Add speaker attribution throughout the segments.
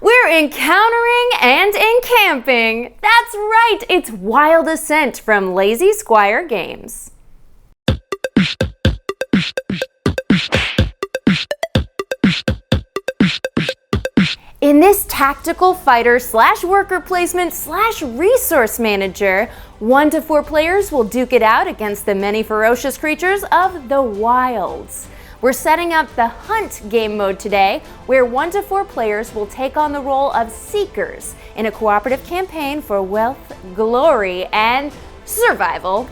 Speaker 1: We're encountering and encamping. That's right, it's Wild Assent from Lazy Squire Games. In this tactical fighter / worker placement / resource manager, 1 to 4 players will duke it out against the many ferocious creatures of the wilds. We're setting up the Hunt game mode today, where 1 to 4 players will take on the role of seekers in a cooperative campaign for wealth, glory, and survival.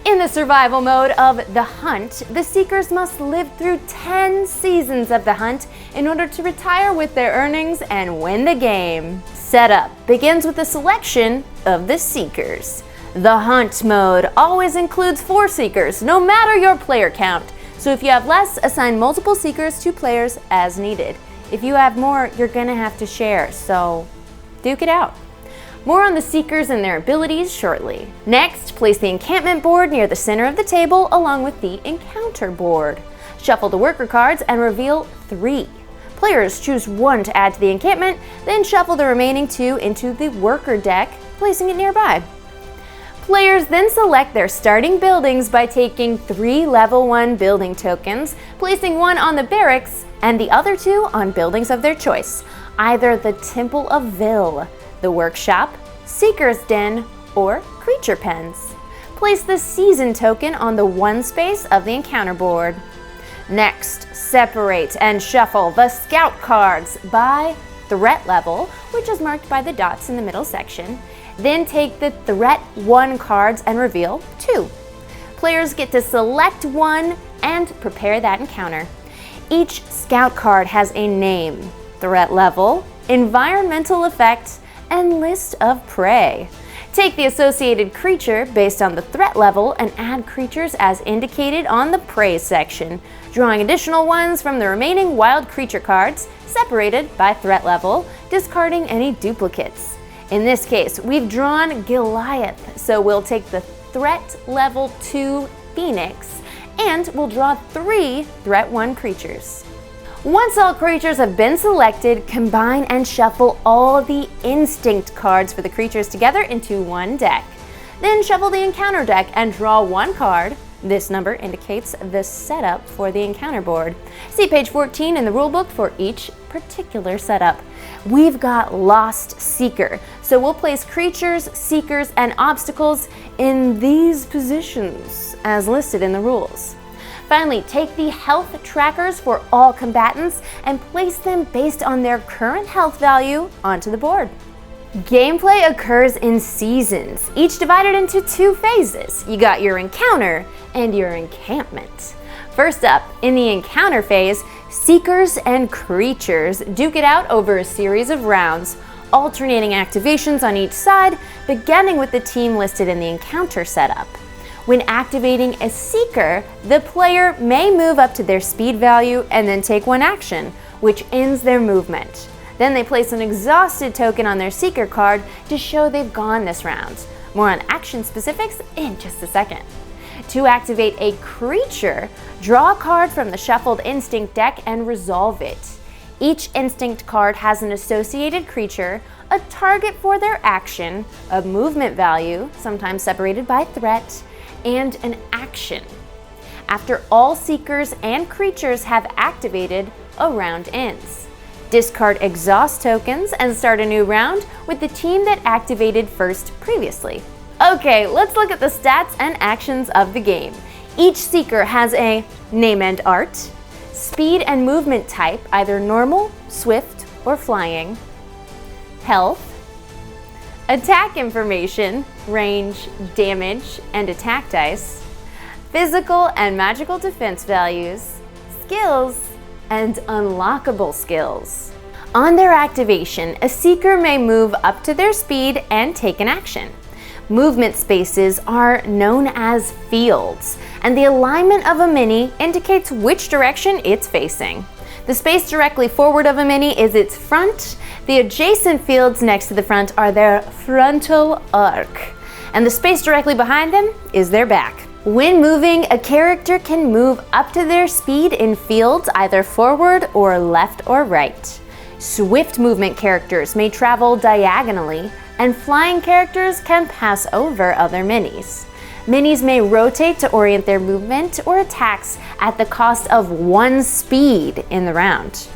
Speaker 1: In the survival mode of the Hunt, the seekers must live through 10 seasons of the Hunt in order to retire with their earnings and win the game. Setup begins with the selection of the seekers. The Hunt mode always includes 4 seekers, no matter your player count. So if you have less, assign multiple seekers to players as needed. If you have more, you're gonna have to share, so duke it out. More on the seekers and their abilities shortly. Next, place the encampment board near the center of the table along with the encounter board. Shuffle the worker cards and reveal 3. Players choose 1 to add to the encampment, then shuffle the remaining 2 into the worker deck, placing it nearby. Players then select their starting buildings by taking 3 level 1 building tokens, placing 1 on the barracks and the other 2 on buildings of their choice, either the Temple of Vil, the Workshop, Seeker's Den, or Creature Pens. Place the Season token on the 1 space of the encounter board. Next, separate and shuffle the Scout cards by threat level, which is marked by the dots in the middle section. Then take the Threat 1 cards and reveal 2. Players get to select 1 and prepare that encounter. Each Scout card has a name, threat level, environmental effect, and list of prey. Take the associated creature based on the threat level and add creatures as indicated on the prey section, drawing additional ones from the remaining wild creature cards, separated by threat level, discarding any duplicates. In this case, we've drawn Goliath, so we'll take the threat level 2 Phoenix, and we'll draw 3 threat 1 creatures. Once all creatures have been selected, combine and shuffle all the instinct cards for the creatures together into 1 deck. Then shuffle the encounter deck and draw 1 card. This number indicates the setup for the encounter board. See page 14 in the rulebook for each particular setup. We've got Lost Seeker, so we'll place creatures, seekers, and obstacles in these positions as listed in the rules. Finally, take the health trackers for all combatants and place them based on their current health value onto the board. Gameplay occurs in seasons, each divided into 2 phases. You got your encounter and your encampment. First up, in the encounter phase, seekers and creatures duke it out over a series of rounds, alternating activations on each side, beginning with the team listed in the encounter setup. When activating a seeker, the player may move up to their speed value and then take 1 action, which ends their movement. Then they place an exhausted token on their seeker card to show they've gone this round. More on action specifics in just a second. To activate a creature, draw a card from the shuffled instinct deck and resolve it. Each instinct card has an associated creature, a target for their action, a movement value, sometimes separated by threat, and an action. After all seekers and creatures have activated, a round ends. Discard exhaust tokens and start a new round with the team that activated first previously. Okay, let's look at the stats and actions of the game. Each seeker has a name and art, speed and movement type, either normal, swift, or flying, health, attack information, range, damage, and attack dice, physical and magical defense values, skills, and unlockable skills. On their activation, a seeker may move up to their speed and take an action. Movement spaces are known as fields, and the alignment of a mini indicates which direction it's facing. The space directly forward of a mini is its front. The adjacent fields next to the front are their frontal arc, and the space directly behind them is their back. When moving, a character can move up to their speed in fields either forward or left or right. Swift movement characters may travel diagonally, and flying characters can pass over other minis. Minis may rotate to orient their movement or attacks at the cost of 1 speed in the round.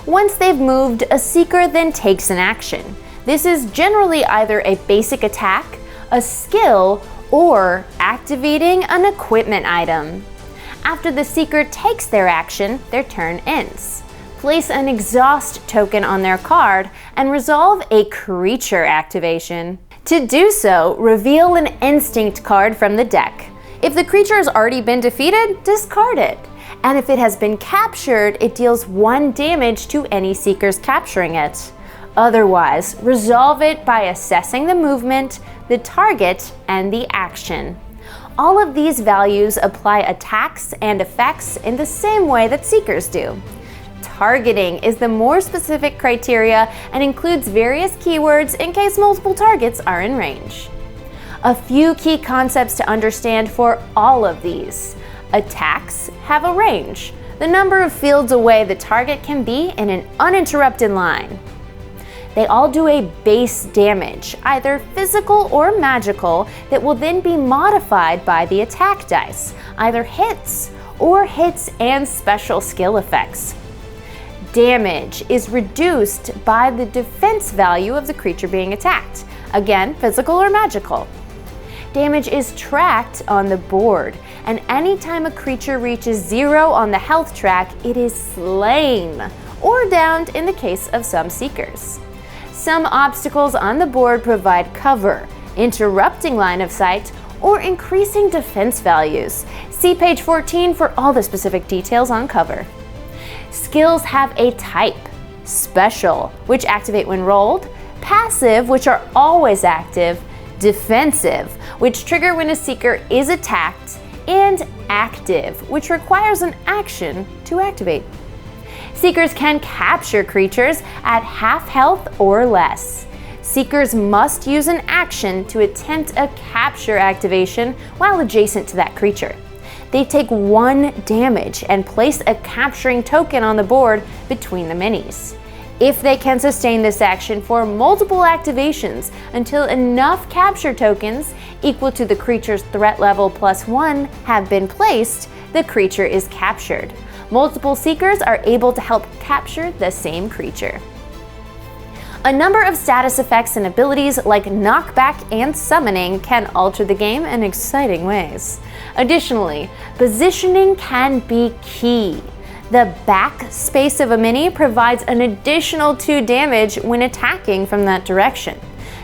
Speaker 1: Once they've moved, a seeker then takes an action. This is generally either a basic attack, a skill, or activating an equipment item. After the seeker takes their action, their turn ends. Place an exhaust token on their card and resolve a creature activation. To do so, reveal an instinct card from the deck. If the creature has already been defeated, discard it. And if it has been captured, it deals 1 damage to any seekers capturing it. Otherwise, resolve it by assessing the movement, the target, and the action. All of these values apply attacks and effects in the same way that seekers do. Targeting is the more specific criteria and includes various keywords in case multiple targets are in range. A few key concepts to understand for all of these. Attacks have a range, the number of fields away the target can be in an uninterrupted line. They all do a base damage, either physical or magical, that will then be modified by the attack dice, either hits or hits and special skill effects. Damage is reduced by the defense value of the creature being attacked, again, physical or magical. Damage is tracked on the board, and anytime a creature reaches 0 on the health track, it is slain, or downed in the case of some seekers. Some obstacles on the board provide cover, interrupting line of sight, or increasing defense values. See page 14 for all the specific details on cover. Skills have a type: special, which activate when rolled, passive, which are always active, defensive, which trigger when a seeker is attacked, and active, which requires an action to activate. Seekers can capture creatures at half health or less. Seekers must use an action to attempt a capture activation while adjacent to that creature. They take 1 damage and place a capturing token on the board between the minis. If they can sustain this action for multiple activations until enough capture tokens equal to the creature's threat level +1 have been placed, the creature is captured. Multiple seekers are able to help capture the same creature. A number of status effects and abilities like knockback and summoning can alter the game in exciting ways. Additionally, positioning can be key. The back space of a mini provides an additional 2 damage when attacking from that direction.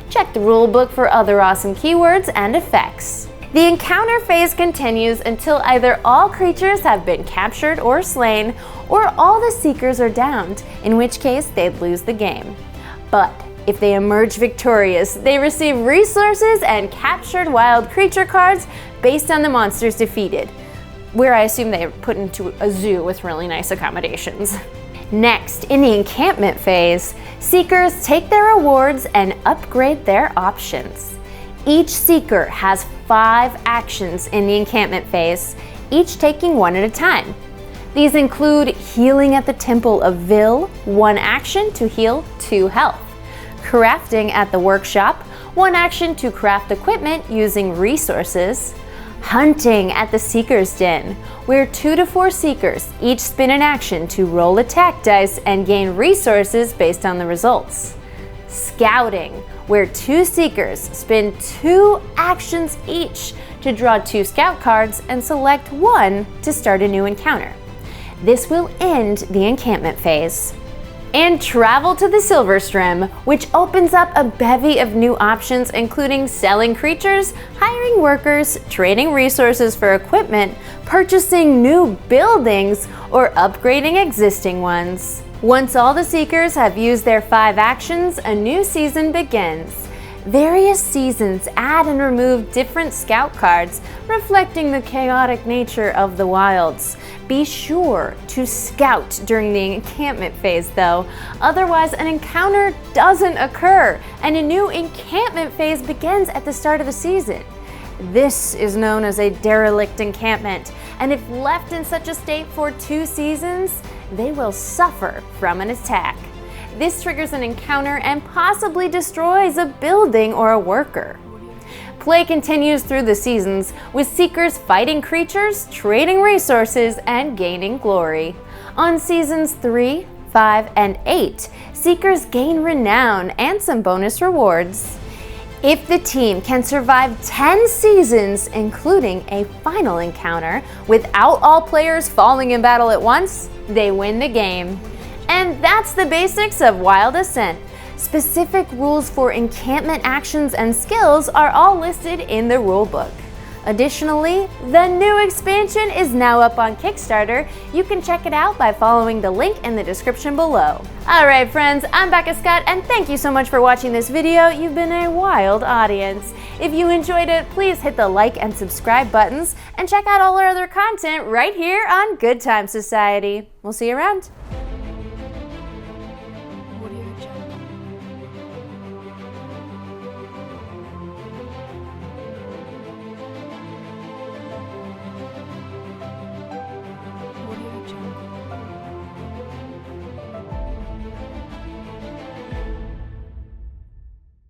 Speaker 1: Check the rulebook for other awesome keywords and effects. The encounter phase continues until either all creatures have been captured or slain, or all the seekers are downed, in which case they'd lose the game. But if they emerge victorious, they receive resources and captured wild creature cards based on the monsters defeated, where I assume they are put into a zoo with really nice accommodations. Next, in the encampment phase, seekers take their rewards and upgrade their options. Each seeker has 5 actions in the encampment phase, each taking 1 at a time. These include healing at the Temple of Vil, 1 action to heal 2 health. Crafting at the workshop, 1 action to craft equipment using resources. Hunting at the Seeker's Den, where 2 to 4 seekers each spin an action to roll attack dice and gain resources based on the results. Scouting, where 2 seekers spend 2 actions each to draw 2 scout cards and select 1 to start a new encounter. This will end the encampment phase. And travel to the Silverstrim, which opens up a bevy of new options including selling creatures, hiring workers, trading resources for equipment, purchasing new buildings, or upgrading existing ones. Once all the seekers have used their 5 actions, a new season begins. Various seasons add and remove different scout cards, reflecting the chaotic nature of the wilds. Be sure to scout during the encampment phase though, otherwise an encounter doesn't occur and a new encampment phase begins at the start of the season. This is known as a derelict encampment, and if left in such a state for 2 seasons, they will suffer from an attack. This triggers an encounter and possibly destroys a building or a worker. Play continues through the seasons, with Seekers fighting creatures, trading resources, and gaining glory. On seasons 3, 5, and 8, Seekers gain renown and some bonus rewards. If the team can survive 10 seasons, including a final encounter, without all players falling in battle at once, they win the game. And that's the basics of Wild Assent. Specific rules for encampment actions and skills are all listed in the rulebook. Additionally, the new expansion is now up on Kickstarter. You can check it out by following the link in the description below. Alright friends, I'm Becca Scott and thank you so much for watching this video. You've been a wild audience. If you enjoyed it, please hit the like and subscribe buttons and check out all our other content right here on Good Time Society. We'll see you around.